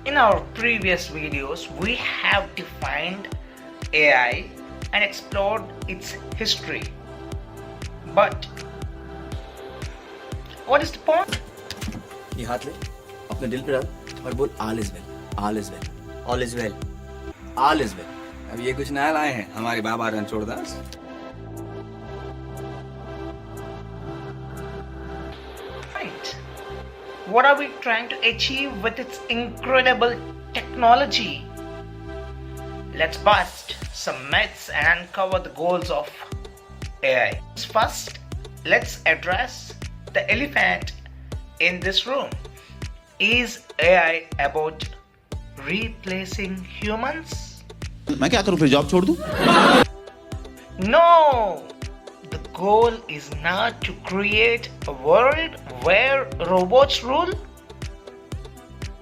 In our previous videos, we have defined AI and explored its history. But what is the point? ये हाथ ले अपने दिल पे डाल और बोल all is well, all is well, All is well. all is well. अब ये कुछ नया लाए हैं हमारे बाबा Ranchhoddas. Right. What are we trying to achieve with its incredible technology? Let's bust some myths and uncover the goals of AI. First, let's address the elephant in this room. Is AI about replacing humans? मैं क्या करूं फिर job छोड़ दूं? No! The goal is not to create a world where robots rule.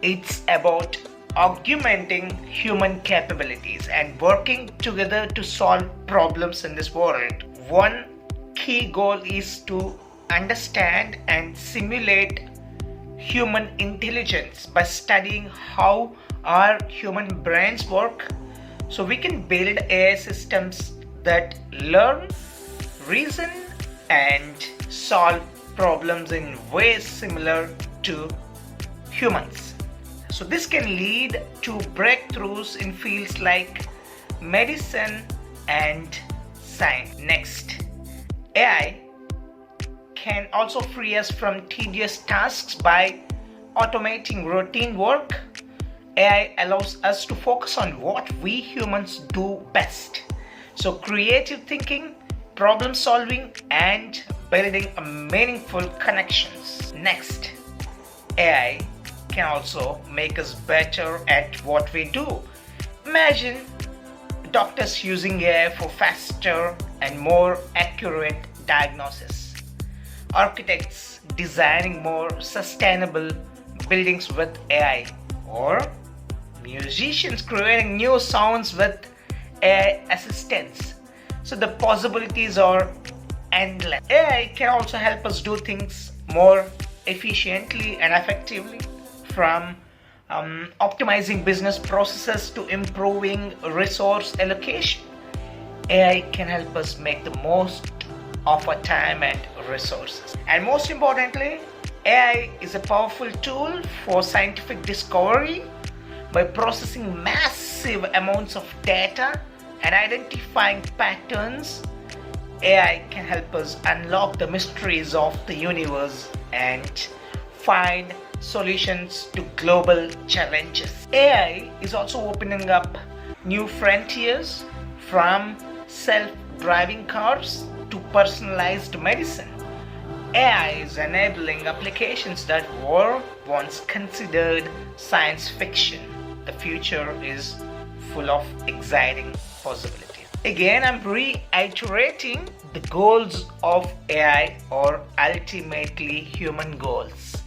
It's about augmenting human capabilities and working together to solve problems in this world. One key goal is to understand and simulate human intelligence by studying how our human brains work, so we can build AI systems that learn, reason, and solve problems in ways similar to humans. So this can lead to breakthroughs in fields like medicine and science. Next, AI can also free us from tedious tasks by automating routine work. AI allows us to focus on what we humans do best. So creative thinking, problem solving, and building a meaningful connections. Next, AI can also make us better at what we do. Imagine doctors using AI for faster and more accurate diagnosis. Architects designing more sustainable buildings with AI, or musicians creating new sounds with AI assistance. So the possibilities are endless. AI can also help us do things more efficiently and effectively, from optimizing business processes to improving resource allocation. AI can help us make the most of our time and resources. And most importantly, AI is a powerful tool for scientific discovery. By processing massive amounts of data and identifying patterns, AI can help us unlock the mysteries of the universe and find solutions to global challenges. AI is also opening up new frontiers, from self-driving cars to personalized medicine. AI is enabling applications that were once considered science fiction. The future is full of exciting possibilities. Again, I'm reiterating the goals of AI are ultimately human goals.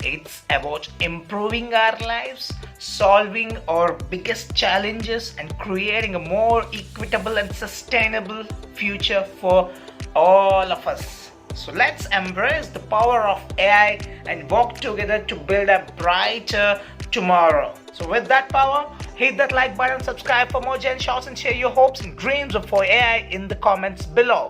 It's about improving our lives, solving our biggest challenges, and creating a more equitable and sustainable future for all of us. So let's embrace the power of AI and work together to build a brighter tomorrow. So with that power, hit that like button, subscribe for more Gen Shots, and share your hopes and dreams for AI in the comments below.